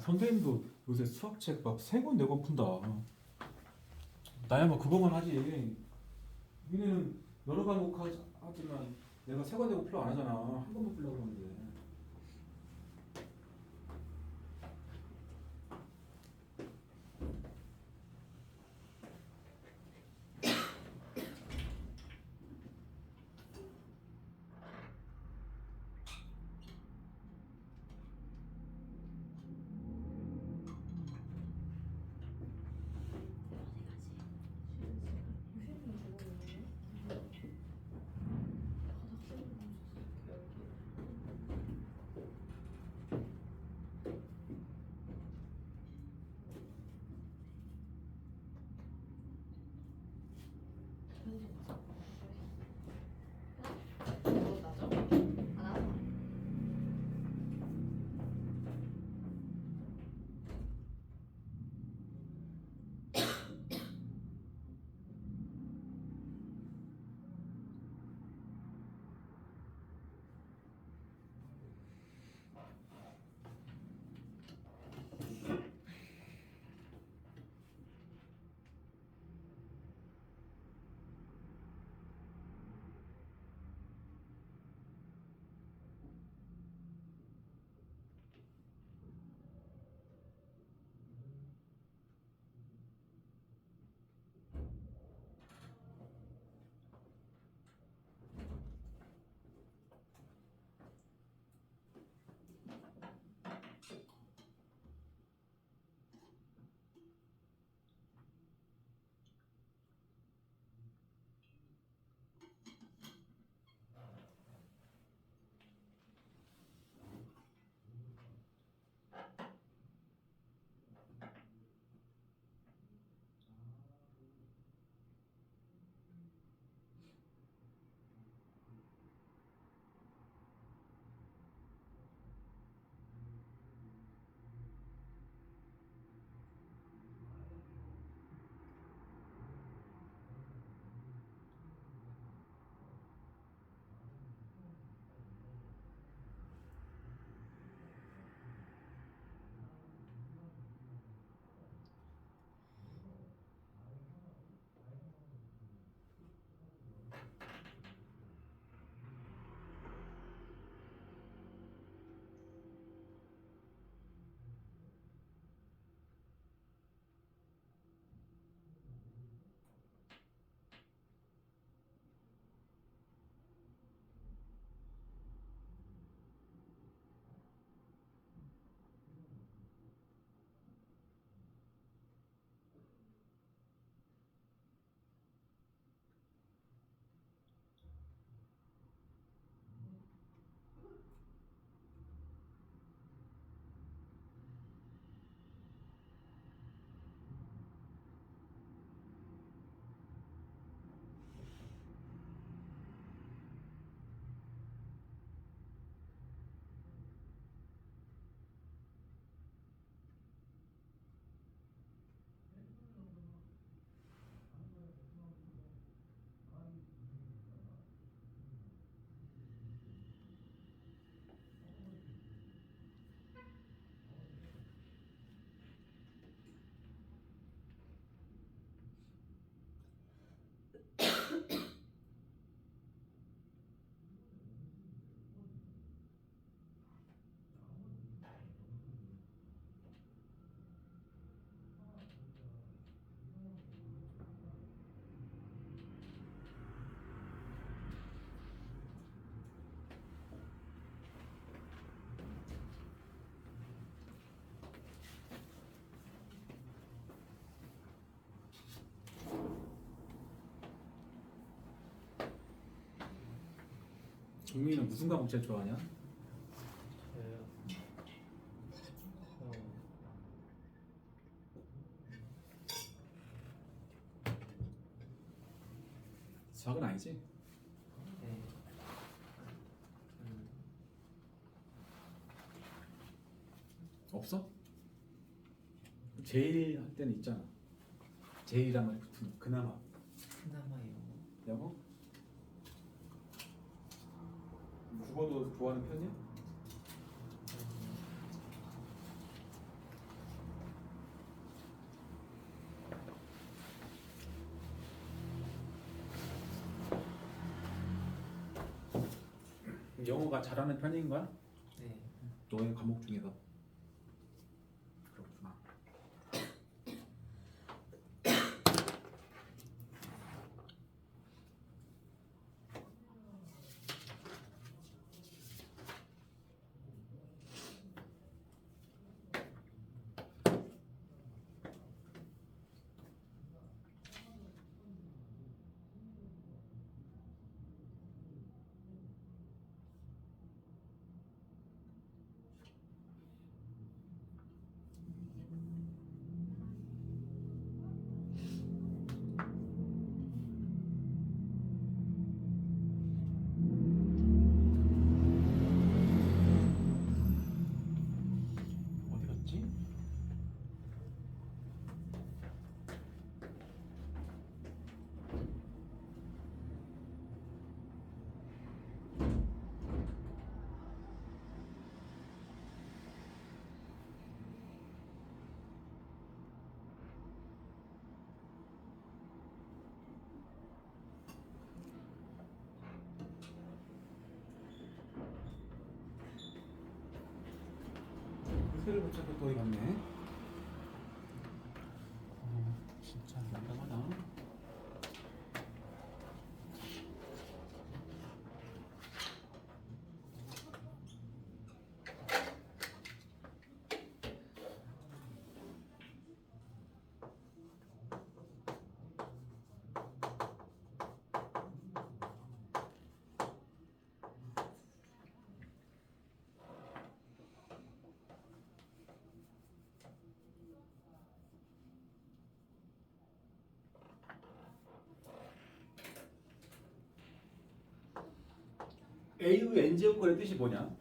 선생님도 요새 수학책 막 3권 4권 푼다. 나야 뭐 그거만 하지. 니네는 여러 과목 하지만 내가 3권 4권 필요 안 하잖아. 한 번만 풀려고 그러는데. 정민이는 무슨 과목 제일 좋아하냐? 저요. 수학은 아니지? 네. 없어? 제일 할 때는 있잖아. 제일이란 말이 붙으면 그나마. 그나마요. 여보? 국어도 좋아하는 편이야? 영어가 잘하는 편인가? 네. 너의 과목 중에서. 그렇구나. 어디 갔지? 새를 붙여서 또 어디 갔네. 진짜 난감하다. A의 n제곱권의 뜻이 뭐냐?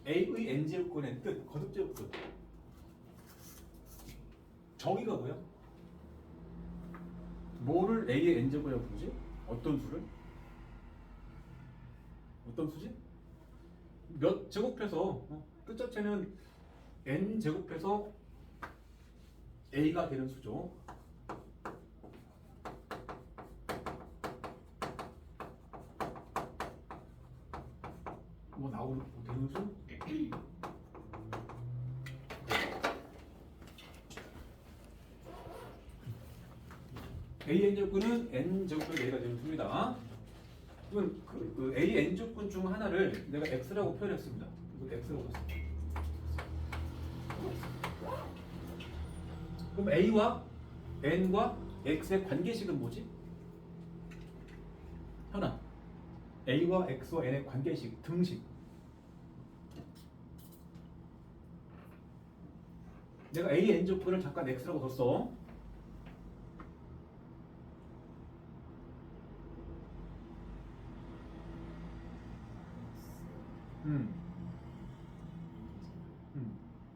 A의 n제곱권의 뜻, 거듭제곱 뜻. 정의가 뭐야? 뭐를 A의 n제곱이라고 부르지? 어떤 수를? 어떤 수지? 몇 제곱해서 뜻 자체는 n 제곱해서 A가 되는 수죠. 뭐 나오는 되는 수? A n 제곱근은 n 제곱분의 A가 되는 수입니다. 그러면 그 A n 제곱근 중 하나를 내가 x라고 표현했습니다. 이거 x라고 썼습니다. 그럼 A와 n과 x의 관계식은 뭐지? 현아. A와 X와 N의 관계식, 등식. 내가 A, N 조건을 잠깐 X라고 뒀어.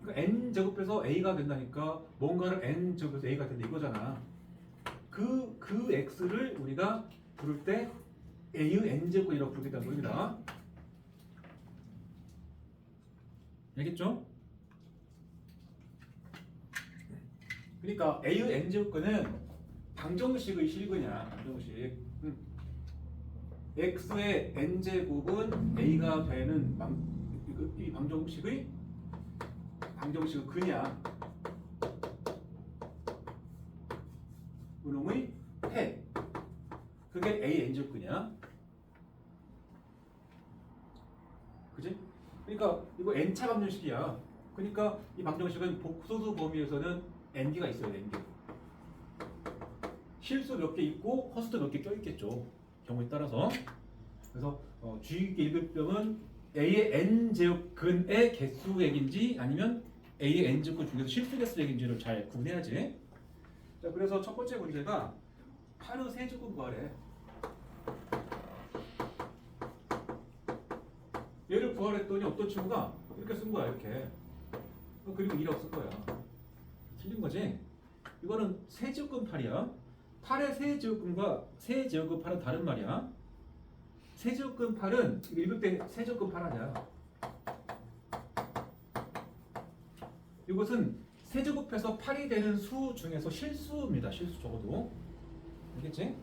그러니까 N 제곱해서 A가 된다니까 뭔가를 N 제곱해서 A가 된다 이거잖아. 그 X를 우리가 부를 때 A의 N제곱이라고 부르겠다는 겁니다. 알겠죠? 그러니까 A의 N제곱근은 방정식의 실근이야. 방정식. X의 N제곱은 A가 되는 이 방정식의 근이야. 운용의 해. 그게 A N제곱근이야. 그지? 그러니까 이거 N차 방정식이야. 그러니까 이 방정식은 복소수 범위에서는 ND가 있어야 돼. ND. 실수 몇 개 있고 허수도 몇 개 껴있겠죠. 경우에 따라서. 그래서 주의 깊게 읽을 점은 A의 N제곱근의 개수액인지 아니면 A의 N제곱근 중에서 실수 개수액인지를 잘 구분해야지. 자, 그래서 첫 번째 문제가 8의 세제곱 구하래. 얘를 구하랬더니 어떤 친구가 이렇게 쓴 거야. 이렇게. 그리고 2라고 쓴 거야. 틀린 거지? 이거는 세제곱근 8이야. 8의 세제곱근과 세제곱근 8은 다른 말이야. 세제곱근 8은 읽을 때 세제곱근 8 하자. 이것은 세제곱해서 8이 되는 수 중에서 실수입니다. 실수 적어도. 알겠지?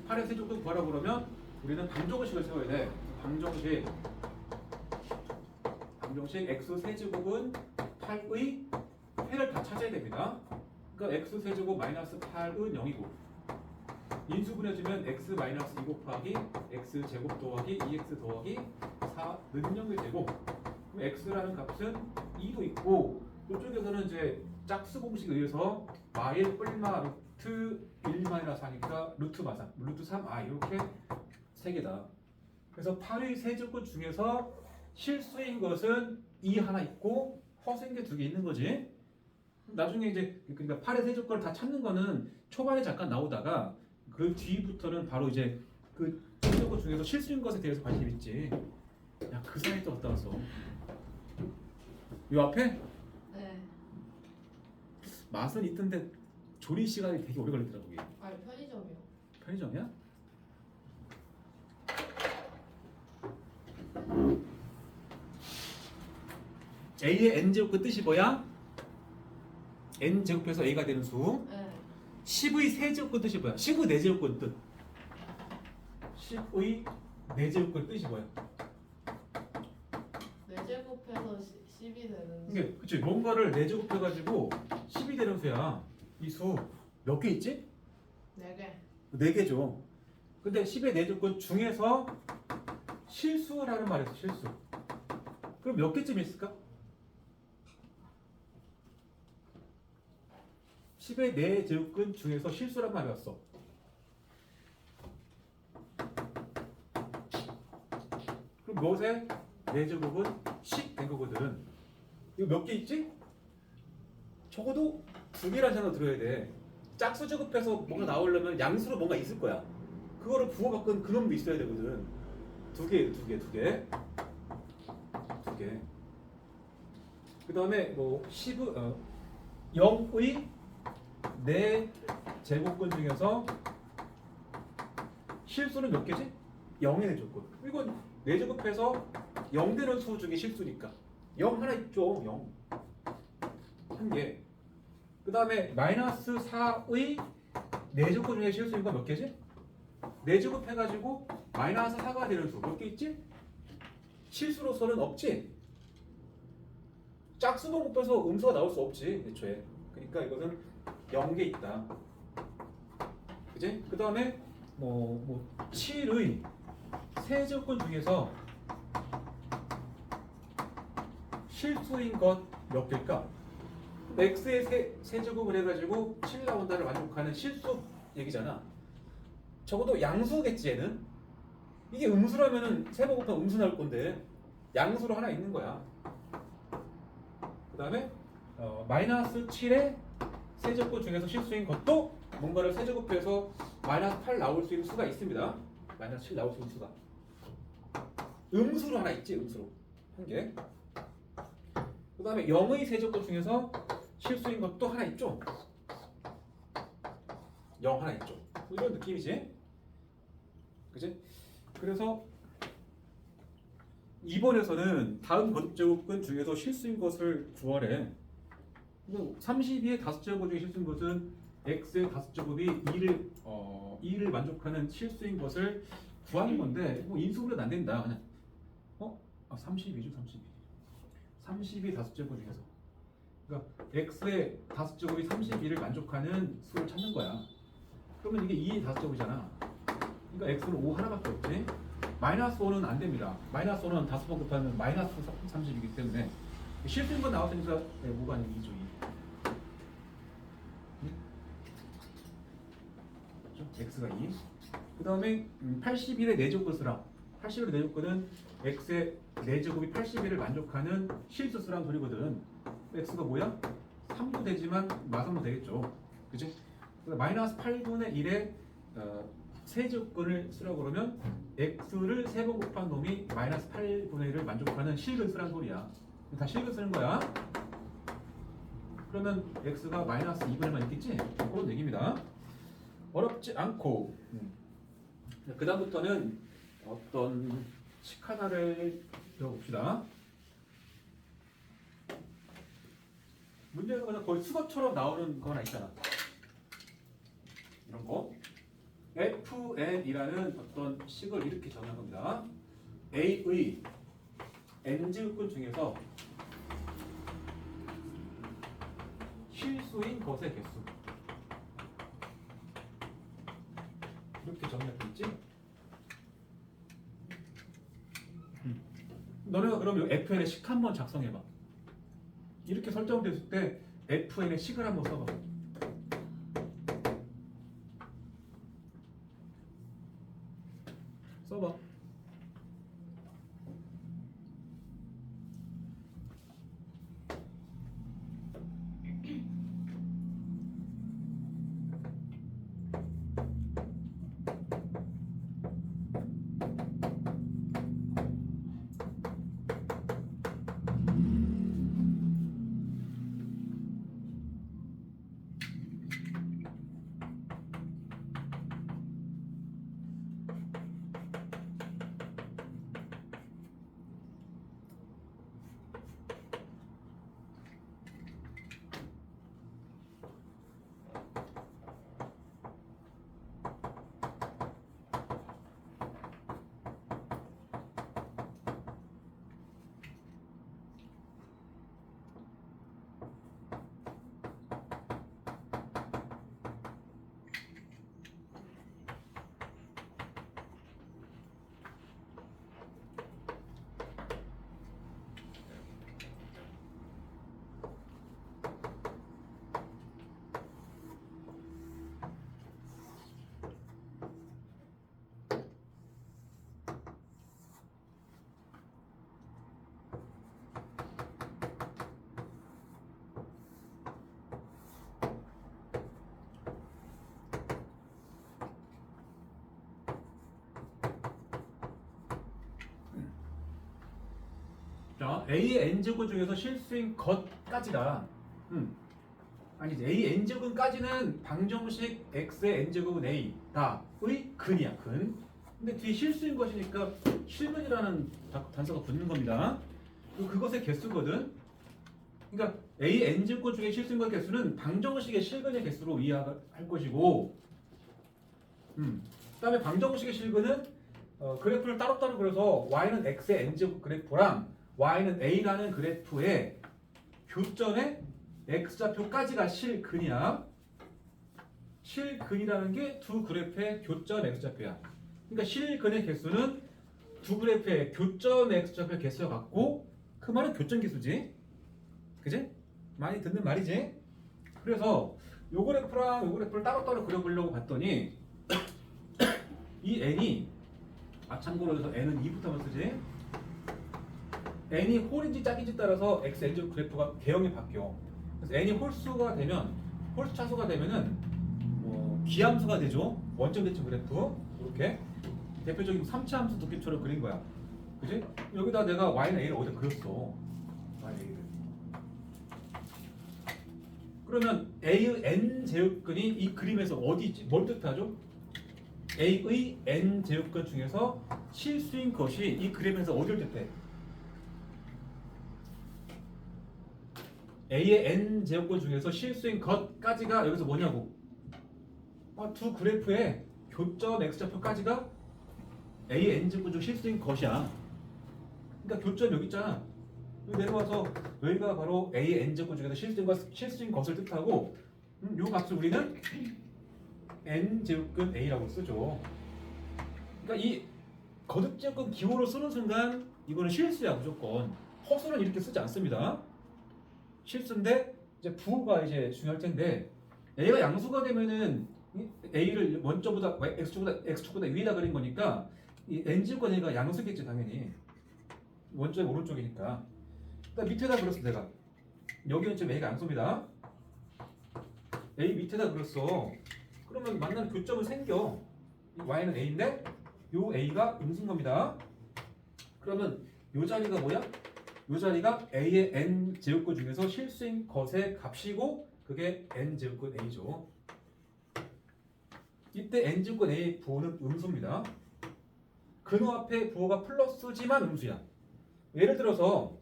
8의 세제곱도 구하라고 그러면 우리는 방정식을 세워야 돼. 방정식 x 세제곱은 8의 회를 다 찾아야 됩니다. 그러니까 x 세제곱 마이너스 8은 0이고 인수분해주면 x 마이너스 2 곱하기 x 제곱 더하기 2x 더하기 4는 0이 되고 그럼 x라는 값은 2도 있고 이쪽에서는 이제 짝수 공식에 의해서 마일 뿔마 루트 1 마이너스 하니까 루트 마삼, 루트 3i 이렇게 세 개다. 그래서 8의 세제곱 중에서 실수인 것은 2 하나 있고 허수인 게 2개 있는 거지. 나중에 이제 그러니까 8의 세제곱을 다 찾는 거는 초반에 잠깐 나오다가 그 뒤부터는 바로 이제 그 세제곱 중에서 실수인 것에 대해서 관심 있지. 야, 그 사이 또 어디다 왔어? 요 앞에? 네. 맛은 있던데 조리 시간이 되게 오래 걸리더라고 이게. 아니 편의점이요. 편의점이야? A의 n제곱 그 뜻이 뭐야? n제곱해서 A가 되는 수. 네. 10의 세제곱 그 뜻이 뭐야? 10의 네제곱 그 뜻. 10의 네제곱 그 뜻이 뭐야? 4제곱해서 10이 되는 이게 그치 뭔가를 네제곱해가지고 10이 되는 수야. 이 수 몇 개 있지? 4개. 4개죠. 근데 10의 네제곱 중에서 실수라는 말이 있어. 실수. 그럼 몇 개쯤 있을까? 10의 네제곱근 중에서 실수란 말이 왔어. 그럼 몇의 네제곱은 10 된 거거든. 이거 몇 개 있지? 적어도 2개라는 생각 들어야 돼. 짝수 제곱해서 뭔가 나오려면 양수로 뭔가 있을 거야. 그거를 부호 바꾼 그놈도 있어야 되거든. 2개. 그 다음에 뭐 0의 네 제곱근 중에서 실수는 몇 개지? 0의 네제곱근. 이건 네제곱해서 0 되는 수 중에 실수니까 0 하나 있죠. 0 한 개. 그 다음에 마이너스 4의 네제곱 중에 실수인 건 몇 개지? 네제곱 해가지고 마이너스 4가 되는 수 몇 개 있지? 실수로서는 없지. 짝수도 못 빼서 음수가 나올 수 없지 애초에. 그러니까 이것은 0개 있다. 그지? 그 다음에 뭐 7의 세제곱근 중에서 실수인 것 몇 개일까? x의 세제곱을 해가지고 7 나온다를 만족하는 실수 얘기잖아. 적어도 양수겠지 얘는. 이게 음수라면은 세 번 곱하면 음수 나올 건데 양수로 하나 있는 거야. 그 다음에 마이너스 7의 세제곱 중에서 실수인 것도 뭔가를 세제곱해서 마이너스 8 나올 수 있는 수가 있습니다. 마이너스 7 나올 수 있는 수가. 음수로 하나 있지. 음수로 한 개. 그 다음에 0의 세제곱 중에서 실수인 것도 하나 있죠. 0 하나 있죠. 이런 느낌이지. 그지? 그래서 이번에서는 다음 거듭제곱근 중에서 실수인 것을 구하래. 32의 5제곱 중에 실수인 것은 x의 5제곱이 2를 만족하는 실수인 것을 구하는 건데 뭐 인수분해는 안 된다. 그냥 32죠. 32 5제곱 중에서 그러니까 x의 5제곱이 32를 만족하는 수를 찾는 거야. 그러면 이게 2의 5제곱이잖아. 그러니까 x는 5 하나밖에 없지. 마이너스 5는 안 됩니다. 마이너스 5는 5번 곱하면 마이너스 30이기 때문에 실수인 건 나왔으니까 뭐가 아니면 2죠. 2. 그렇죠? x가 2. 그 다음에 81의 내제곱을 쓰라. 81의 내제곱은 x의 내제곱이 81을 만족하는 실수수란 소리거든. x가 뭐야? 3도 되지만 마삼도 되겠죠. 그치? 그래서 마이너스 8분의 1의 세제곱근을 쓰라고 그러면 x를 3번 곱한 놈이 마이너스 8분의 1을 만족하는 실근 쓰란 소리야. 다 실근 쓰는 거야. 그러면 x가 마이너스 2분의만 있겠지? 그런 얘기입니다. 어렵지 않고 그 다음부터는 어떤 식 하나를 배워봅시다. 문제가 그냥 거의 수거처럼 나오는 거 하나 있잖아. 이런 거. n이라는 어떤 식을 이렇게 정한 겁니다. A의 n제곱근 중에서 실수인 것의 개수 이렇게 정리했겠지? 너네가 그럼 이 FN의 식 한번 작성해봐. 이렇게 설정됐을 때 FN의 식을 한번 써봐. 써봐. 자, A의 n제곱 중에서 실수인 것까지가 아니지, A n제곱까지는 방정식 x의 n제곱은 a 다의 근이야, 근. 근데 뒤에 실수인 것이니까 실근이라는 단서가 붙는 겁니다. 그리고 그것의 개수거든. 그러니까 A n제곱 중에 실수인 것 개수는 방정식의 실근의 개수로 이해할 것이고, 그다음에 방정식의 실근은 그래프를 따로따로 그려서 y는 x의 n제곱 그래프랑 y는 a라는 그래프의 교점의 x좌표까지가 실근이야. 실근이라는 게 두 그래프의 교점 x좌표야. 그러니까 실근의 개수는 두 그래프의 교점 x좌표의 개수와 같고, 그 말은 교점 개수지. 그지? 많이 듣는 말이지. 그래서 요 그래프랑 요 그래프를 따로따로 그려보려고 봤더니 이 n이 참고로 해서 n은 2부터만 쓰지. n이 홀인지 짝인지 따라서 x, n제곱 그래프가 개형이 바뀌어. 그래서 n이 홀수가 되면, 홀수 차수가 되면은 기함수가 되죠. 원점 대칭 그래프. 이렇게 대표적인 3차 함수 도표처럼 그린 거야. 그지? 여기다 내가 y는 a를 어디다 그렸어. y는 a를. 그러면 a의 n 제곱근이 이 그림에서 어디 있지? 뭘 뜻하죠? a의 n 제곱근 중에서 실수인 것이 이 그림에서 어디를 뜻해? a의 n 제곱근 중에서 실수인 것까지가 여기서 뭐냐고? 두 그래프의 교점 x좌표까지가 a의 n 제곱근 중 실수인 것이야. 그러니까 교점 여기 있잖아. 여기 내려와서 여기가 바로 a의 n 제곱 중에서 실수인 것을 뜻하고, 요 값을 우리는 n 제곱근 a라고 쓰죠. 그러니까 이 거듭 제곱근 기호로 쓰는 순간 이거는 실수야, 무조건. 허수는 이렇게 쓰지 않습니다. 실수인데 이제 부호가 이제 중요할 텐데, a가 양수가 되면은 a를 원점보다 x축보다 위에다 그린 거니까 이 n 제곱근 a가 양수겠지, 당연히. 원점이 오른쪽이니까. 밑에다 그렸어, 내가. 여기는 지금 a가 양수입니다. a 밑에다 그렸어. 그러면 만나는 교점은 생겨. 이 y는 a인데 요 a가 음수인 겁니다. 그러면 요 자리가 뭐야? 요 자리가 a의 n 제곱근 중에서 실수인 것의 값이고, 그게 n 제곱근 a죠. 이때 n 제곱근 a의 부호는 음수입니다. 근호 앞에 부호가 플러스지만 음수야. 예를 들어서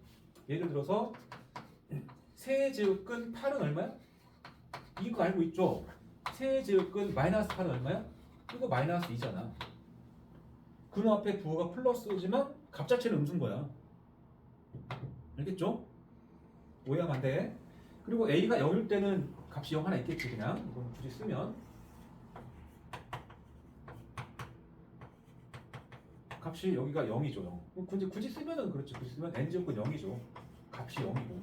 세제곱근 8은 얼마야? 이거 알고 있죠? 세제곱근 마이너스 8은 얼마야? 이거 마이너스 2잖아. 근호 앞에 부호가 플러스지만 값 자체는 음수인 거야. 알겠죠? 오해하면 안 돼. 그리고 a가 0일 때는 값이 0 하나 있겠지. 그냥 이건 굳이 쓰면 값이 여기가 0이죠. 0. 굳이 쓰면은 그렇죠. 굳이 쓰면 n제곱은 0이죠. 값이 0이고.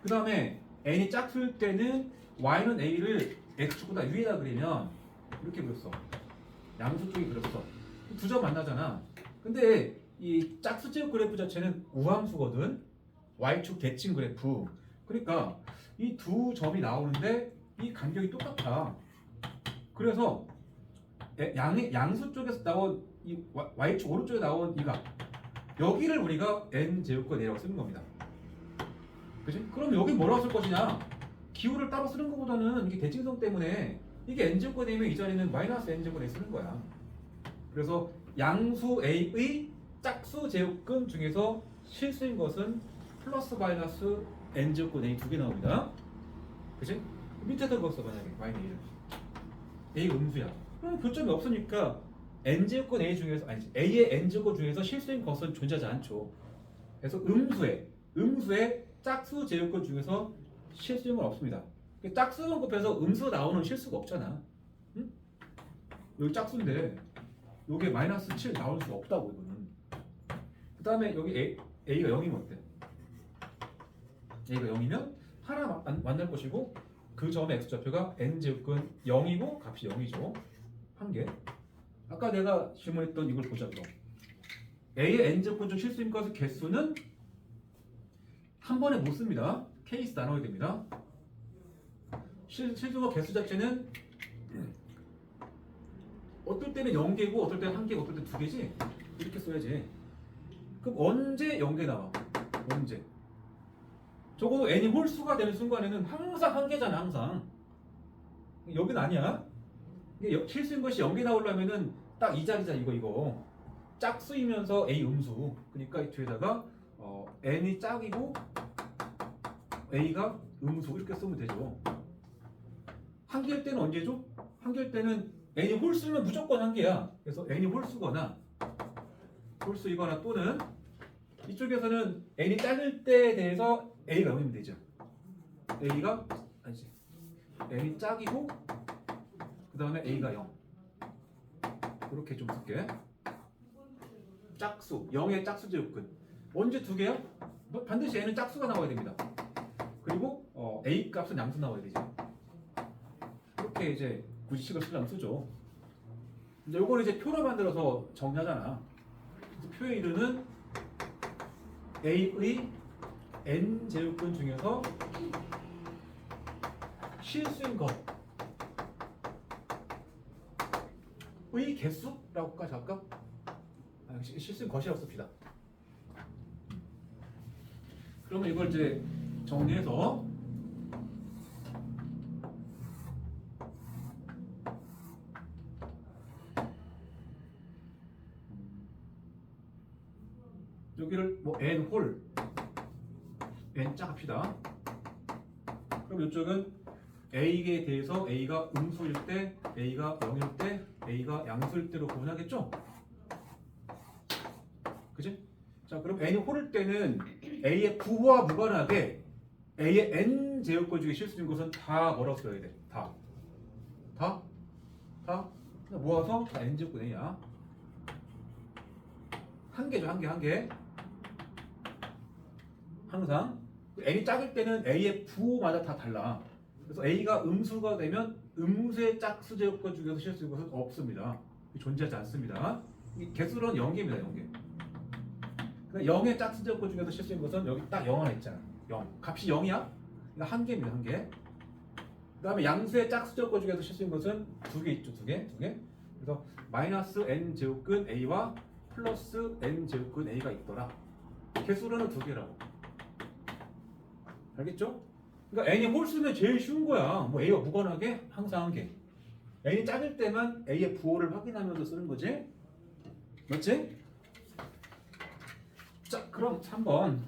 그 다음에 n이 작을 때는 y는 a를 x축보다 위에다 그리면 이렇게 그렸어. 양수 쪽이 그렸어. 두 점 만나잖아. 근데 이 짝수제곱 그래프 자체는 우함수거든. y축 대칭 그래프. 그러니까 이 두 점이 나오는데 이 간격이 똑같아. 그래서 양수 쪽에서 나온 이 y축 오른쪽에 나온 이 값, 여기를 우리가 n제곱권 a라고 쓰는 겁니다. 그치? 그럼 여기 뭐라고 쓸 것이냐? 기호를 따로 쓰는 것보다는 이게 대칭성 때문에 이게 n제곱권 a면 이 자리는 마이너스 n제곱권 a 쓰는 거야. 그래서 양수 a의 짝수 제곱근 중에서 실수인 것은 플러스 마이너스 n제곱권 a 두 개 나옵니다. 그치? 밑에도 그거 써 만약에 y는 a를. a 음수야. 그럼 교점이 없으니까 n제곱권 a 중에서 아니지 a의 n제곱 중에서 실수인 것은 존재하지 않죠. 그래서 음수의 짝수 제곱권 중에서 실수인 건 없습니다. 짝수는 곱해서 음수 나오는 실수가 없잖아. 응? 여기 짝수인데 여기에 마이너스 7 나올 수가 없다고 이거는. 그 다음에 여기 a가 0이면 어때? a가 0이면 하나 만날 것이고 그 점의 x좌표가 n제곱근 0이고 값이 0이죠. 한 개. 아까 내가 질문했던 이걸 보자 그럼. a의 n제곱근 중 실수인 것의 개수는 한 번에 못 씁니다. 케이스 나눠야 됩니다. 실수가 개수 자체는 어떨 때는 0개고 어떨 때는 1개고 어떨 때는 2개지. 이렇게 써야지. 그럼 언제 0개 나와? 언제? 적어도 n이 홀수가 되는 순간에는 항상 1개잖아. 항상. 여긴 아니야. 실수인 것이 0개 나오려면은 딱 이 자리자 이거. 짝수이면서 a 음수. 그러니까 이 뒤에다가 n이 짝이고 a가 음수 이렇게 쓰면 되죠. 1개일 때는 언제죠? 1개일 때는 n이 홀수면 무조건 1개야. 그래서 n이 홀수이거나 또는 이쪽에서는 n이 작을 때에 대해서 a가 0이면 되죠. n이 짝이고 그 다음에 a가 0. 이렇게 좀 쓸게. 짝수 0의 짝수 제곱근 언제 2개야? 반드시 n은 짝수가 나와야 됩니다. 그리고 a 값은 양수 나와야 되죠. 이렇게 이제 굳이 식을 쓰려면 쓰죠. 이제 요걸 이제 표로 만들어서 정리하잖아. 그래서 표의 이름은 a의 n 제곱근 중에서 실수인 것의 개수라고까지 할까? 실수인 것이라고 씁시다. 그러면 이걸 이제 정리해서 여기를 뭐 n 홀 n 짝 합시다. 그럼 이쪽은 a에 대해서 a가 음수일 때, a가 0일 때, a가 양수일 때로 구분하겠죠? 그치? 자, 그럼 n이 홀일 때는 a의 부호와 무관하게 a의 n 제곱권 중에 실수인 것은 다 뭐라고 써야 돼? 다 모아서 다 n 제곱권 a야. 한 개죠, 한 개. 항상 n이 작을 때는 a의 부호마다 다 달라. 그래서 a가 음수가 되면 음수의 짝수 제곱권 중에서 실수인 것은 없습니다. 존재하지 않습니다. 이 개수는 0개입니다. 0개. 그러니까 0의 짝수 제곱권 중에서 실수인 것은 여기 딱 0 하나 있잖아. 0. 값이 0이야? 그러니까 한 개입니다. 한 개. 그 다음에 양수의 짝수 제곱권 중에서 실수인 것은 2개 있죠. 2개. 그래서 마이너스 n 제곱근 a와 플러스 n 제곱근 a가 있더라. 개수로는 2개라고. 알겠죠? 그러니까 n이 홀수면 제일 쉬운 거야. 뭐 a와 무관하게 항상 한 개. n이 작을 때만 a의 부호를 확인하면서 쓰는 거지. 맞지? 자, 그럼 3번.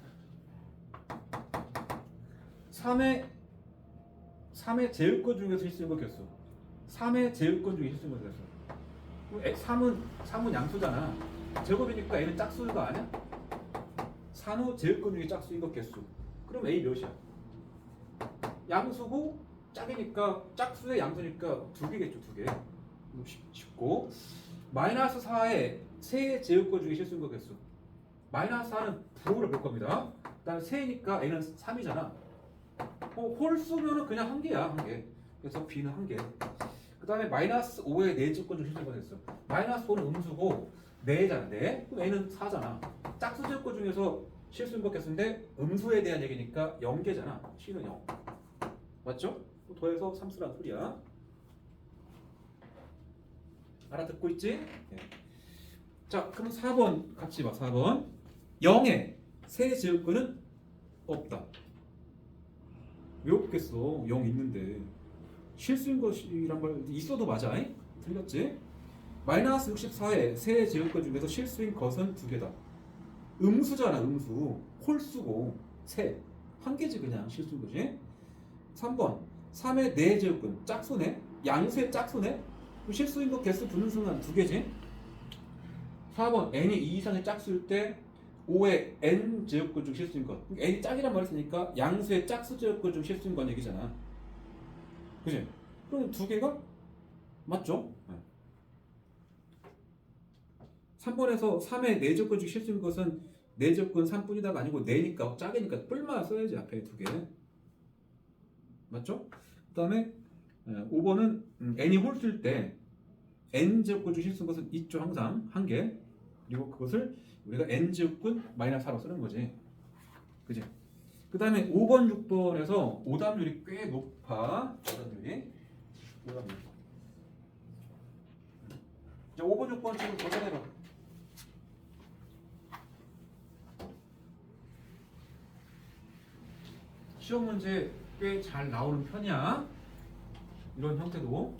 3의 제곱권 중에서 실수인 거 개수. 3의 제곱근 중에 실수인 거 됐어. 3은 양수잖아. 제곱이니까 A는 짝수가 아니야? 산후 제곱근 중에 짝수인 것 개수. 그럼 A 몇이야? 양수고 짝이니까 짝수의 양수니까 2개겠죠. 2개. 쉽고 마이너스 4의 세 제곱근 중에 실수인 것 개수. 마이너스 4는 부호를 볼 겁니다. 그 다음에 세니까 A는 3이잖아. 홀수면은 그냥 한 개야. 한 개. 그래서 B는 한 개. 그 다음에 마이너스 5의 4제곱근 중에 실수가 됐어. 마이너스 5는 음수고 4잖아. 4. 그럼 A는 4잖아. 짝수 제곱근 중에서 실수인 것 개수인데 음수에 대한 얘기니까 0개잖아. C는 0. 맞죠? 더해서 3수란 소리야. 알아듣고 있지? 네. 자, 그럼 4번 같이 봐. 4번 0의 세 제곱근은 없다. 왜 없겠어? 0 있는데. 실수인 것이란 말 있어도 맞아. 잉? 틀렸지? 마이너스 64의 세 제곱근 중에서 실수인 것은 2개다. 음수잖아. 음수. 홀수고 세. 한 개지 그냥 실수인 거지. 3번 3의 4제곱근 짝수네. 양수의 짝수네. 실수인 것 개수 붙는 순간 2개지. 4번 n이 2 이상의 짝수일 때 5의 n 제곱근 중 실수인 것. n이 짝이란 말 했으니까 양수의 짝수 제곱근 중 실수인 건 얘기잖아. 그지? 그럼 2개가 맞죠? 3번에서 3의 4제곱근 중 실수인 것은 4제곱근 3뿐이다가 아니고 4니까 짝이니까 뿔만 써야지 앞에 2개. 맞죠? 그 다음에 5번은 n이 홀수일 때 n제곱근 중 실수인 것은 있죠. 항상 한 개. 그리고 그것을 우리가 n제곱근 마이너스 4로 쓰는 거지. 그지? 그 다음에 5번, 6번에서 오답률이 꽤 높아. 오답률이. 자, 5번, 6번 지금 도전해봐. 시험 문제 꽤 잘 나오는 편이야. 이런 형태도.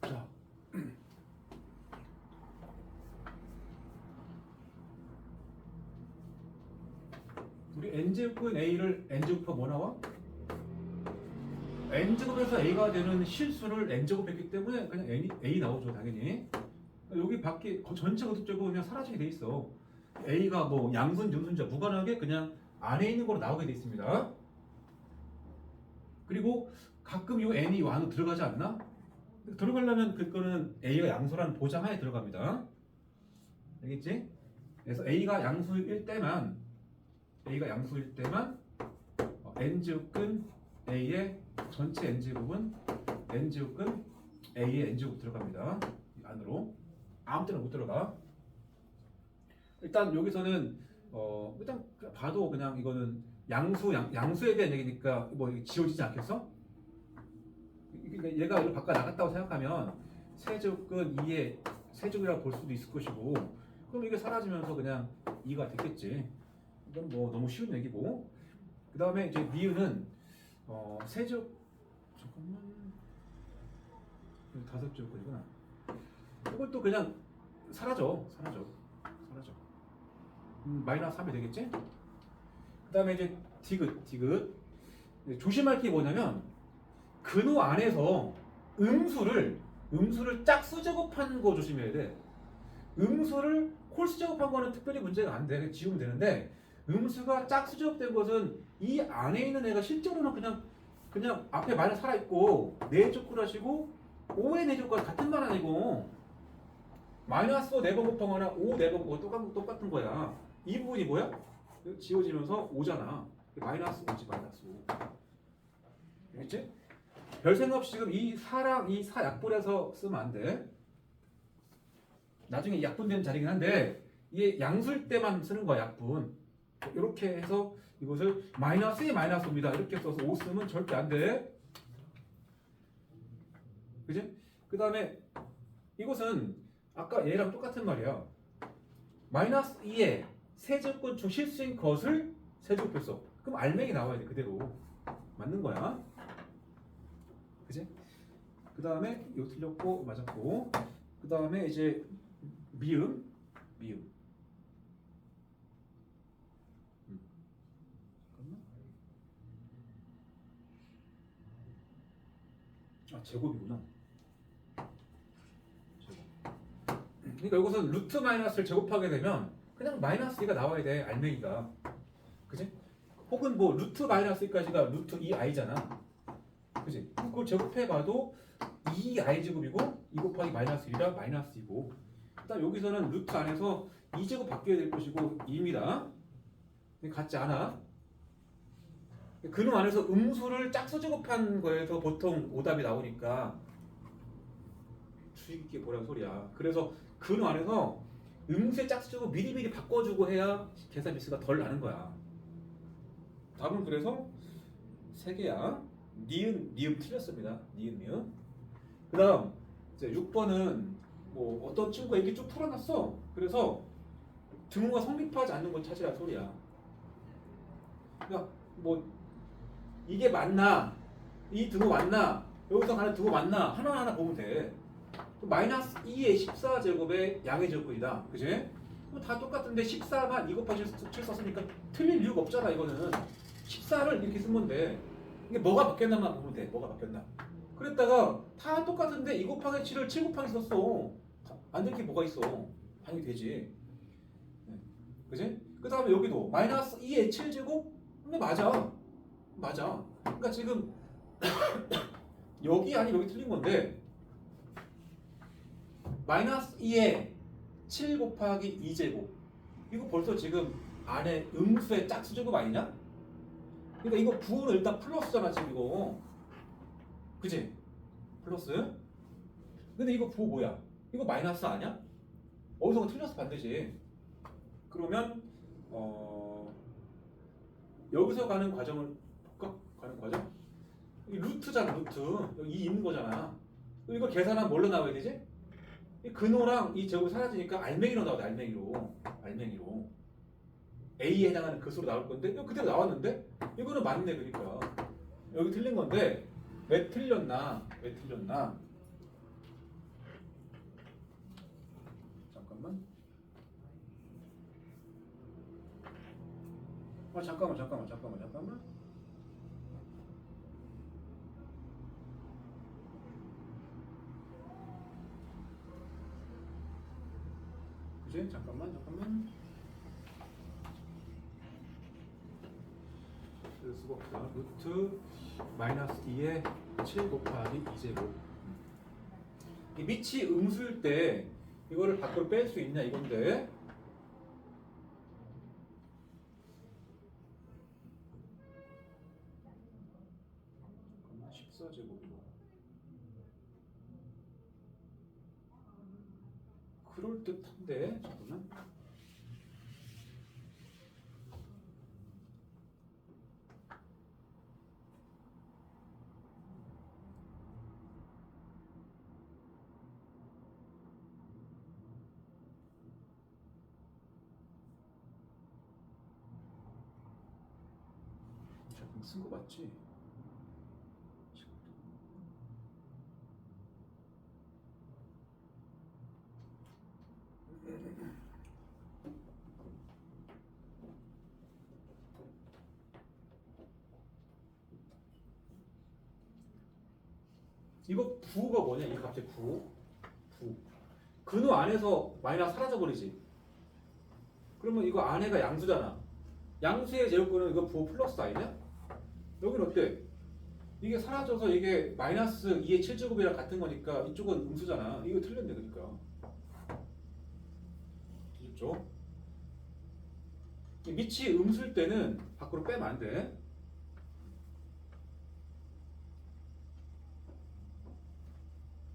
자, 우리 n제곱근 a를 n제곱하면 뭐 나와? n제곱에서 a가 되는 실수를 n제곱했기 때문에 그냥 a 나오죠. 당연히. 여기 밖에 전체 거듭제곱은 그냥 사라지게 돼 있어. a가 뭐 양수인지 음수인지 무관하게 그냥 안에 있는 거로 나오게 돼 있습니다. 그리고 가끔 이 n이 이 안으로 들어가지 않나? 들어가려면 그거는 a가 양수라는 보장하에 들어갑니다. 알겠지? 그래서 a가 양수일 때만 n제곱근 a의 전체 n제곱은 n제곱근 a의 n제곱 들어갑니다. 이 안으로 아무 때나 못 들어가. 일단 여기서는 일단 봐도 그냥 이거는 양수에 대한 얘기니까 뭐 지워지지 않겠어? 그러니까 얘가 이걸 바꿔 나갔다고 생각하면 세제곱근 2의 세제곱이라고 볼 수도 있을 것이고, 그럼 이게 사라지면서 그냥 2가 됐겠지. 이건 뭐 너무 쉬운 얘기고. 그 다음에 이제 니은은 세제곱 잠깐만 이거 다섯 제곱이구나. 이것도 그냥 사라져. 마이너스 3이 되겠지? 그 다음에 이제 디귿. 조심할 게 뭐냐면 근호 안에서 음수를 짝수 제곱한 거 조심해야 돼. 음수를 홀수 제곱한 거는 특별히 문제가 안 돼. 그냥 지우면 되는데 음수가 짝수 제곱된 것은 이 안에 있는 애가 실제로는 그냥 앞에 마이너스 살아있고 4제곱을 하시고 5의 4제곱과 같은 말 아니고 마이너스 4번 곱하거나 5 4번 곱하고 똑같은 거야. 이 부분이 뭐야? 지워지면서 5잖아. 마이너스 5지 마이너스 5. 알겠지? 별 생각 없이 지금 이 4랑 이 4 약분해서 쓰면 안 돼. 나중에 약분되는 자리긴 한데 이게 양수일 때만 쓰는 거야 약분. 이렇게 해서 이것을 마이너스에 마이너스 5입니다. 이렇게 써서 5 쓰면 절대 안 돼. 그지? 그 다음에 이것은 아까 얘랑 똑같은 말이야. 마이너스 2에 세제곱권 중 실수인 것을 세제곱했어. 그럼 알맹이 나와야 돼. 그대로. 맞는 거야. 그지? 그 다음에 이거 틀렸고 맞았고. 그 다음에 이제 미음. 잠깐만. 제곱이구나. 그러니까 이것은 루트 마이너스를 제곱하게 되면 그냥 마이너스 2가 나와야 돼. 알맹이가. 그지? 혹은 뭐 루트 마이너스 2까지가 루트 2i잖아. 그지? 그걸 제곱해봐도 2i 제곱이고 2 곱하기 마이너스 1이라 마이너스 2고 일단 여기서는 루트 안에서 2제곱 바뀌어야 될 것이고 2입니다. 같지 않아. 근호 안에서 음수를 짝수 제곱한 거에서 보통 오답이 나오니까 주의 깊게 보라는 소리야. 그래서 근호 안에서 음수의 짝수 제곱 미리미리 바꿔주고 해야 계산 미스가 덜 나는 거야. 답은 그래서 3개야. 니은 틀렸습니다. 니은. 그 다음 이제 6번은 뭐 어떤 친구가 이렇게 쭉 풀어놨어. 그래서 등호가 성립하지 않는 걸 찾으라 소리야. 그러니까 뭐 이게 맞나? 이 등호 맞나? 여기서 가는 등호 맞나? 하나하나 보면 돼. 마이너스 2의 14제곱의 양의 제곱이다. 그지? 그럼 다 똑같은데 14만 2 곱하기 7 썼으니까 틀릴 이유가 없잖아. 이거는 14를 이렇게 쓰면 돼. 이게 뭐가 바뀌었나만 보면 돼. 뭐가 바뀌었나. 그랬다가 다 똑같은데 2 곱하기 7을 7 곱하기 썼어. 안 될 게 뭐가 있어. 당연히 되지. 그지? 그 다음에 여기도 마이너스 2의 7제곱? 근데 맞아. 그러니까 지금 여기 아니면 여기 틀린 건데 마이너스 2의 7 곱하기 2제곱 이거 벌써 지금 안에 음수의 짝수 제곱 아니냐? 그러니까 이거 부호는 일단 플러스잖아 지금 이거. 그지? 플러스. 근데 이거 부호 뭐야? 이거 마이너스 아니야? 어디서 틀렸어 반드시. 그러면 여기서 가는 과정을 볼까? 가는 과정? 이 루트잖아 루트. 여기 이 있는 거잖아. 이거 계산하면 뭘로 나와야 되지? 이 근호랑 이 제곱이 사라지니까 알맹이로 나와야 돼. 알맹이로. A에 해당하는 그 수로 나올 건데 이거 그대로 나왔는데 이거는 맞네. 그러니까 여기 틀린 건데 왜 틀렸나? 잠깐만. 잠깐만. 그지? 잠깐만. 쓸 수가 없다. 루트 마이너스 2의 7 곱하기 2제곱. 이 밑이 음수일 때 이거를 밖으로 뺄 수 있냐 이건데 14제곱이고 그럴듯한데 잠깐만. 쓴 거 맞지? 이거 부가 뭐냐? 이 값의 부. 근호 안에서 마이너스 사라져 버리지. 그러면 이거 안에가 양수잖아. 양수의 제곱근은 이거 부 플러스 아니냐? 여기는 어때? 이게 사라져서 이게 마이너스 2의 7제곱이랑 같은 거니까 이쪽은 음수잖아. 이거 틀렸네 그러니까. 그렇죠? 밑이 음수일 때는 밖으로 빼면 안 돼.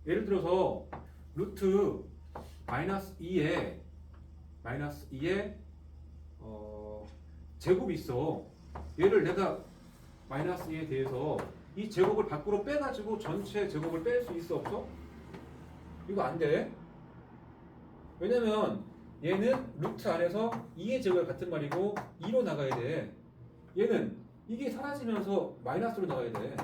예를 들어서 루트 마이너스 2에 제곱이 있어. 얘를 내가 마이너스 2에 대해서 이 제곱을 밖으로 빼가지고 전체 제곱을 뺄 수 있어 없어? 이거 안 돼. 왜냐면 얘는 루트 안에서 2의 제곱이 같은 말이고 2로 나가야 돼. 얘는 이게 사라지면서 마이너스로 나가야 돼.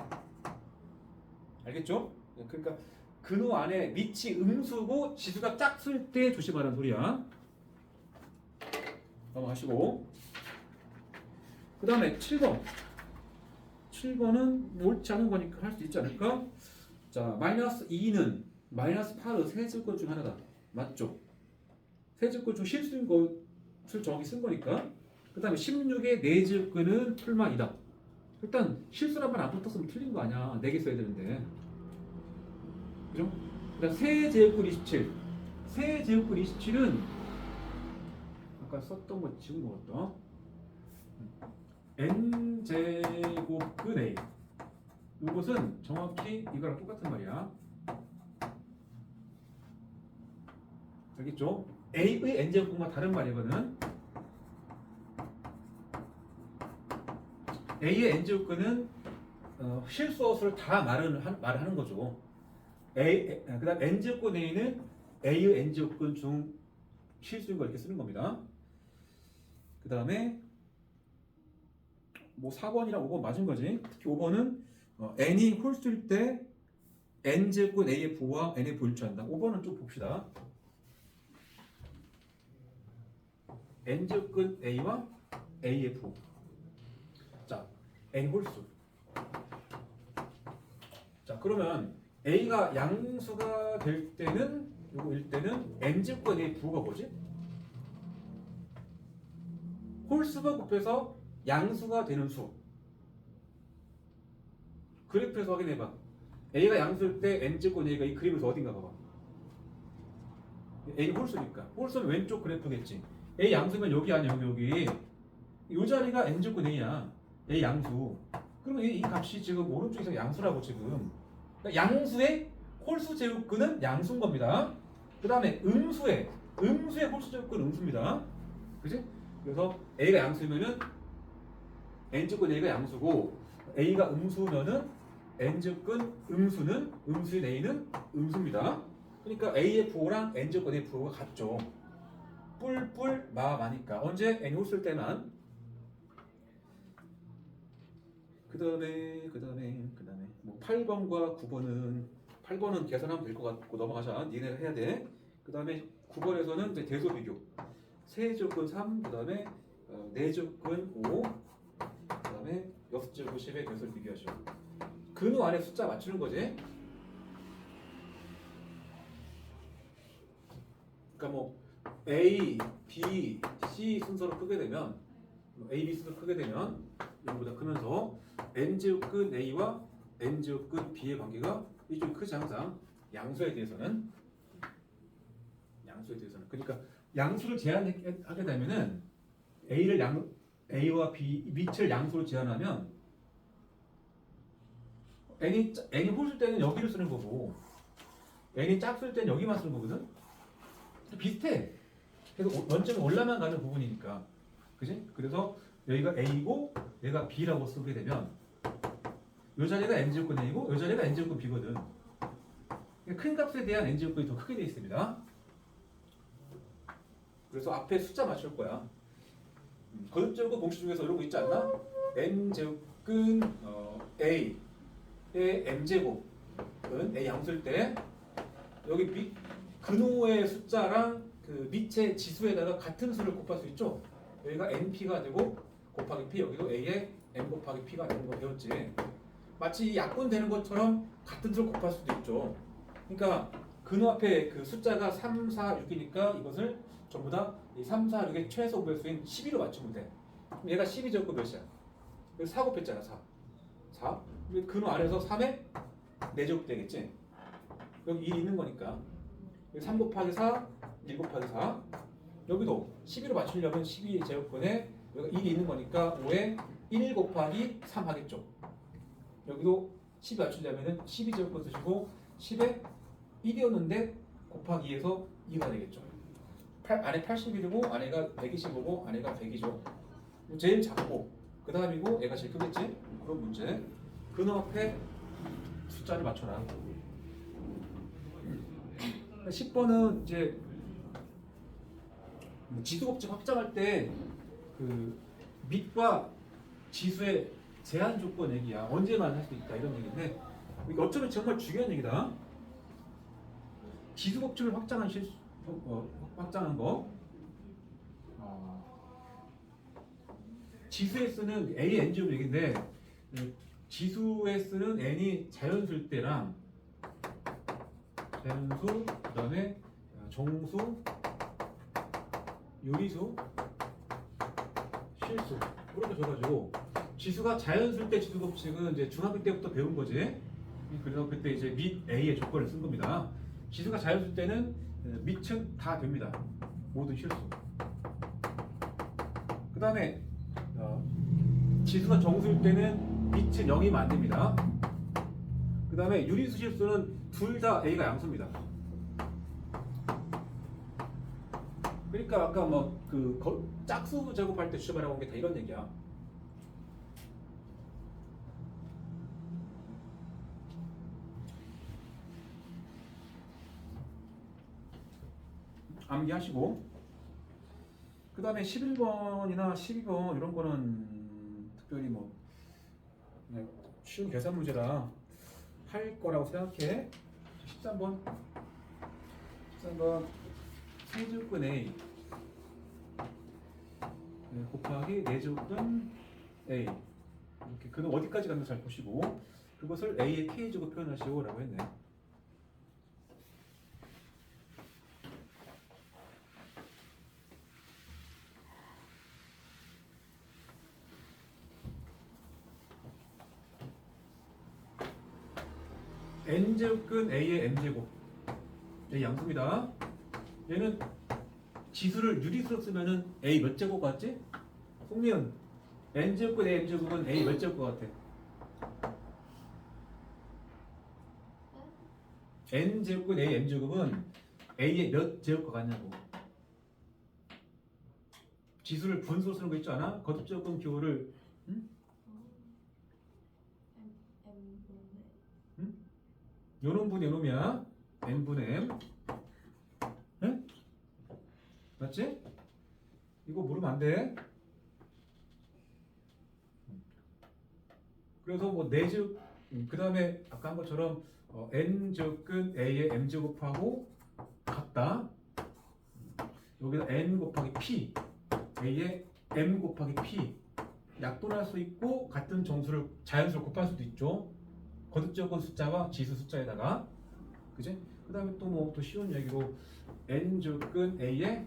알겠죠? 그러니까 근호 안에 밑이 음수고 지수가 짝쓸 때 조심하라는 소리야. 넘어가시고 그 다음에 7번 7번은 옳지 않은 거니까 할 수 있지 않을까? 자, 마이너스 2는 마이너스 8의 세제곱 중 하나다. 맞죠? 세제곱 중 실수인 것을 정확히 쓴 거니까. 그 다음에 16의 4제곱근은 풀만이다. 일단 실수란 말 안 붙었으면 틀린 거 아니야. 4개 써야 되는데. 그죠? 그 다음 세제곱근 27. 세제곱근 27은 아까 썼던 거 지금 먹었다. n제곱근 a. 이것은 정확히 이거랑 똑같은 말이야. 알겠죠? a의 n제곱근과 다른 말이거든. a의 n제곱근은 실수어수를 다 말을 하는 거죠. 그다음 n제곱근 a는 a의 n제곱근 중 실수인 걸 이렇게 쓰는 겁니다. 그 다음에 뭐 4번이랑 5번 맞은 거지. 특히 5번은 n이 홀수일 때 n제곱근 a의 부와 n의 부를 취한다. 5번은 좀 봅시다. n제곱근 a와 a의 부. 자, n 홀수. 자, 그러면 a가 양수가 될 때는 요거일 때는 n제곱근 a의 부가 뭐지? 홀수가 곱해서 양수가 되는 수. 그래프에서 확인해봐. a가 양수일 때 n제곱 a가 이 그림에서 어딘가 봐봐. a 홀수니까. 홀수는 왼쪽 그래프겠지. a 양수면 여기 아니야 여기. 이 자리가 n제곱 a야. a 양수. 그러면 이 값이 지금 오른쪽에서 양수라고 지금. 그러니까 양수의 홀수 제곱근은 양수인 겁니다. 그 다음에 음수의 홀수 제곱근은 음수입니다. 그지? 그래서 a가 양수면은 n제곱근 a가 양수고 a가 음수면은 n제곱근 음수는 음수인 a는 음수입니다. 그러니까 a의 부호랑 n제곱근 a의 부호가 같죠. 뿔뿔 마마니까 언제 n이 홀수일 때만. 그 다음에 뭐 8번과 9번은 계산하면 될 것 같고 넘어가자. 니네가 해야 돼. 그 다음에 9번에서는 이제 대소 비교. 세제곱근 3, 그 다음에 4제곱근 5, 그 다음에 6제곱 10의 대소를 비교하죠. 근호 안에 숫자 맞추는 거지. 그러니까 뭐 A, B, C 순서로 크게 되면 A, B 순서로 크게 되면 이거보다 크면서 n제곱근 A와 n제곱근 B의 관계가 이쪽이 크지 항상. 양수에 대해서는 그러니까 양수를 제한하게 되면은 A와 B 밑을 양수로 제한하면 n이 홀수일 때는 여기를 쓰는 거고 n이 짝수일 때는 여기만 쓰는 거거든. 비슷해. 그래서 원점이 올라만 가는 부분이니까. 그지? 그래서 여기가 A고 얘가 B라고 쓰게 되면 이 자리가 n제곱근 A고 이 자리가 n제곱근 B거든. 큰 값에 대한 n제곱근이 더 크게 되어 있습니다. 그래서 앞에 숫자 맞출 거야. 거듭제곱과 공식 중에서 이런 거 있지 않나? n제곱근 A의 m제곱은 A 양수일 때 여기 근호의 숫자랑 그 밑의 지수에다가 같은 수를 곱할 수 있죠? 여기가 np가 되고 곱하기 p, 여기도 a의 n 곱하기 p가 되는 거 배웠지? 마치 이 약분 되는 것처럼 같은 수를 곱할 수도 있죠. 그러니까 근호 앞에 그 숫자가 3, 4, 6이니까 이것을 전부 다 이 3, 4, 6의 최소 배수인 12로 맞추면 돼. 그럼 얘가 12제곱고 몇이야? 여기 4 곱했잖아. 4. 4. 근호 아래에서 3에 4제곱 되겠지? 여기 1 있는 거니까. 여기 3 곱하기 4, 1 곱하기 4. 여기도 12로 맞추려면 12제곱분에 여기가 1이 있는 거니까 5에 1 곱하기 3 하겠죠. 여기도 10 맞추려면 12제곱분 쓰시고 10에 1이었는데 곱하기 2에서 2가 되겠죠. 안에 81이고 안에가 125고 안에가 100이죠. 제일 작고 그 다음이고 얘가 제일 크겠지? 그런 문제. 근호 앞에 숫자를 맞춰라. 10번은 이제 지수법칙 확장할 때 그 밑과 지수의 제한 조건 얘기야. 언제만 할 수 있다 이런 얘기인데 이게 어쩌면 정말 중요한 얘기다. 지수법칙을 확장한 확장한 거. 지수에 쓰는 A, N 제곱 얘기인데 지수에 쓰는 N이 자연수일 때랑 자연수, 그 다음에 정수, 유리수, 실수 이렇게 줘가지고 지수가 자연수일 때 지수 법칙은 이제 중학교 때부터 배운 거지. 그래서 그때 이제 밑 A의 조건을 쓴 겁니다. 지수가 자연수일 때는 밑은 다 됩니다. 모든 실수. 그 다음에 지수가 정수일 때는 밑은 0이면 안 됩니다. 그 다음에 유리수 실수는 둘 다 A가 양수입니다. 그러니까 아까 뭐 그 짝수 제곱할 때 주제말하고 온 게 다 이런 얘기야. 암기하시고 그 다음에 11번이나 12번 이런 거는 특별히 뭐 그냥 쉬운 계산 문제라 할 거라고 생각해. 13번 세제곱근 A 곱하기 4제곱근 A 이렇게 그는 어디까지 가는지 잘 보시고 그것을 A의 K제곱 표현하시오 라고 했네. n제곱근 A의 n제곱 A 양수입니다. 얘는 지수를 유리수로 쓰면은 A 몇 제곱 같지? 송미은 n제곱근 A n제곱은 A 몇 제곱 같아? n제곱근 A n제곱은 A의 몇 제곱과 같냐고. 지수를 분수로 쓰는 거 있지 않아? 거듭제곱근 기호를 요놈분이 요놈이야. n분의 m. 응? 맞지? 이거 모르면 안 돼. 그래서 뭐 4제곱 그 다음에 아까 한 것처럼 n제곱근 a의 m제곱하고 같다. 여기다 n 곱하기 p a의 m 곱하기 p 약분할 수 있고 같은 정수를 자연수를 곱할 수도 있죠. 거듭제곱근 숫자와 지수 숫자에다가 그지? 그 다음에 또 뭐 또 쉬운 얘기로 n제곱근 a의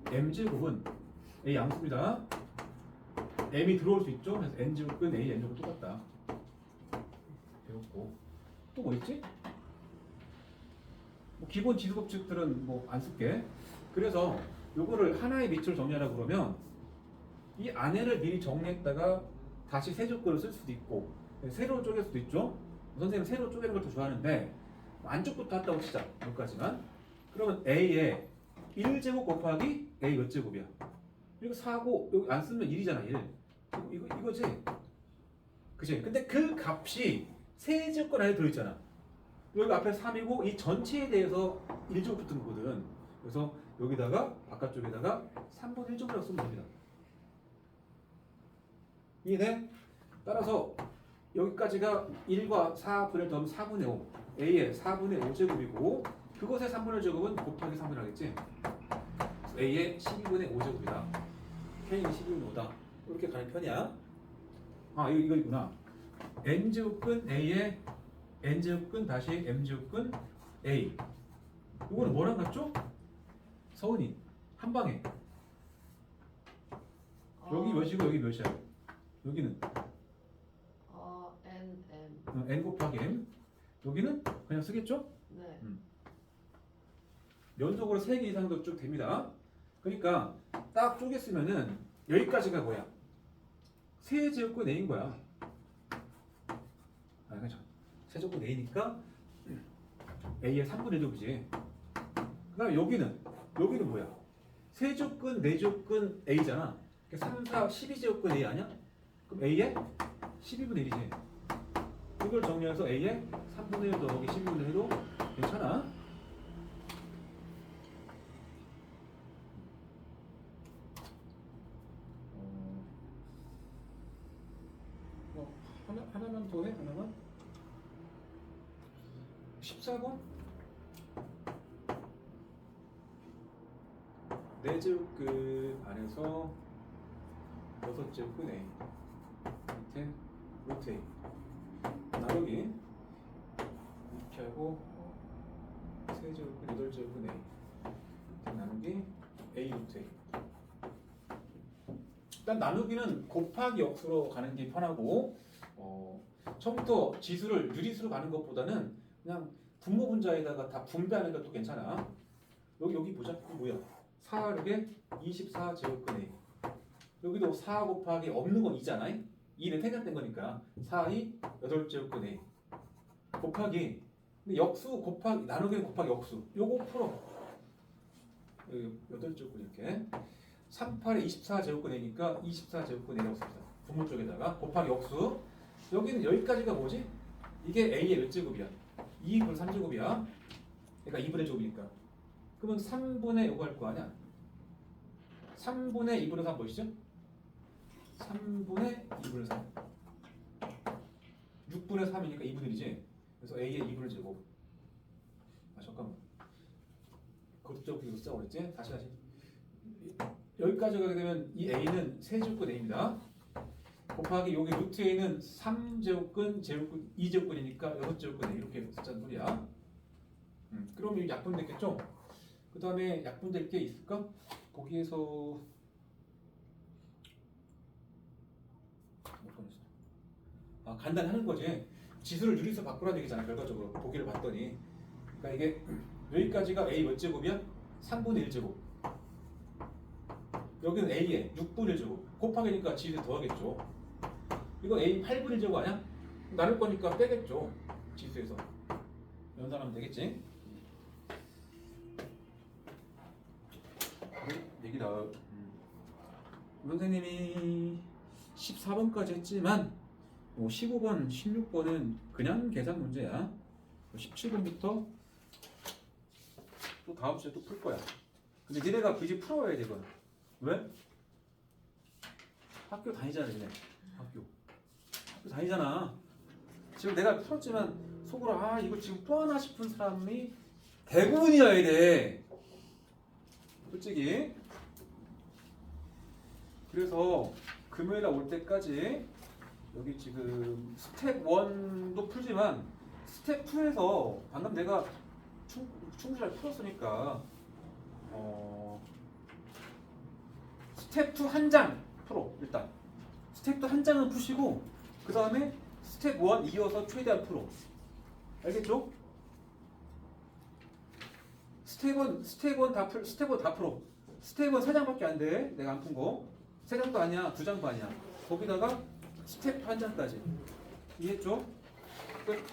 m제곱은 a 양수입니다. m이 들어올 수 있죠. 그래서 n제곱근 a n제곱 똑같다 배웠고 또 뭐 있지? 뭐 기본 지수 법칙들은 뭐 안 쓸게. 그래서 요거를 하나의 밑으로 정리하라 그러면 이 안에를 미리 정리했다가 다시 세 조건을 쓸 수도 있고 세로 쪼갤 수도 있죠. 선생님은 세로 쪼개는 걸 더 좋아하는데 안쪽부터 한다고 치자. 여기까지만. 그러면 a의 1제곱 곱하기 a 몇 제곱이야? 이거 4고 여기 안 쓰면 1이잖아. 1. 이거지. 그치? 근데 그 값이 세 제곱권 안에 들어있잖아. 여기 앞에 3이고 이 전체에 대해서 1제곱 붙은 거거든. 그래서 여기다가 바깥쪽에다가 3분의 1제곱이라고 쓰면 됩니다. 이해돼? 따라서 여기까지가 1과 4분의 더하면 4분의 5 A의 4분의 5제곱이고 그것의 3분의 1제곱은 곱하기 3분의 하겠지? A의 12분의 5제곱이다. K는 12분의 5다. 이렇게 가는 편이야. 아 이거 있구나. n제곱근 a에 n제곱근 다시 m제곱근 a. 이거는 뭐랑 같죠? 서은이 한 방에 여기 몇이고 여기 몇이야? 여기는 N n 곱하기 m. 여기는 그냥 쓰겠죠? 네. 연속으로 3개 이상도 쭉 됩니다. 그러니까 딱 쪼갰으면은 여기까지가 뭐야? 세제곱근 a인 거야. 아, 그렇죠. 세제곱근 a니까 a의 3분의 1제곱이지. 그다음에 여기는 뭐야? 세제곱근 4제곱근 a잖아. 3, 4, 12제곱근 a 아니야? 그럼 a의 12분의 1이지. 이걸 정리해서 a의 3분의 1 더하기 12분의 1도 괜찮아? 하나만 더 해? 하나만? 14번? 4제곱근 안에서 6제곱근 a 밑에 루트 a 나누기 이렇게 하고 세제곱근 8제곱근 a 나누기 a 루트 a. 일단 나누기는 곱하기 역수로 가는 게 편하고 처음부터 지수를 유리수로 가는 것보다는 그냥 분모 분자에다가 다 분배하는 것도 괜찮아. 여기 보자. 뭐야? 4 6에 24 제곱근 a. 여기도 4 곱하기 없는 건 2잖아. 2는 퇴각된 거니까 4, 2, 8제곱근 a 곱하기 근데 역수 곱하기 나누기는 곱하기 역수 요거 풀어. 여기 8제곱근 이렇게 3, 8에 24제곱근 a니까 24제곱근 a라고 씁니다. 분모 쪽에다가 곱하기 역수. 여기는 여기까지가 뭐지? 이게 a의 몇 제곱이야? 2분의 3제곱이야. 그러니까 2분의 제곱이니까. 그러면 3분의 요거 할 거 아니야? 3분의 2분의 3 보이시죠? 3분의 2분의 3. 6분의 3이니까 2분의 1이지. 그래서 a의 2분의 제곱. 아 잠깐만. 그것도 이거 쓰자고 그랬지? 다시. 여기까지 가게 되면 이 a는 세제곱근 a입니다. 곱하기 여기 루트 a는 3제곱근 제곱근 2제곱근이니까 6제곱근 a 이렇게 쓰자는 소리야. 그럼 이 약분됐겠죠? 그 다음에 약분될 게 있을까? 거기에서 간단히 하는 거지. 지수를 유리수 바꾸라는 얘기잖아. 결과적으로 보기를 봤더니 그러니까 이게 여기까지가 a 몇 제곱이야? 3분의 1제곱. 여기는 a에 6분의 1제곱 곱하기니까 지수 더하겠죠. 이거 a 8분의 1제곱 아니야? 나눌 거니까 빼겠죠. 지수에서 연산하면 되겠지. 얘기다. 선생님이 14번까지 했지만 15번, 16번은 그냥 계산 문제야. 17번부터 또 다음 주에 또 풀 거야. 근데 니네가 굳이 풀어야 돼 이건. 왜? 학교 다니잖아 니네. 학교 다니잖아. 지금 내가 풀었지만 속으로 아 이거 지금 또 하나 싶은 사람이 대부분이어야 돼. 솔직히. 그래서 금요일에 올 때까지 여기 지금 스텝 1도 풀지만 스텝 2에서 방금 내가 충분히 잘 풀었으니까 스텝 2 한 장 풀어. 일단 스텝 2 한 장은 푸시고 그 다음에 스텝 1 이어서 최대한 풀어. 알겠죠? 스텝 1 다 풀어. 스텝 1 3장밖에 안 돼. 내가 안 푼 거. 3장도 아니야. 2장도 아니야. 거기다가 스텝 1 장까지. 이해했죠? 끝.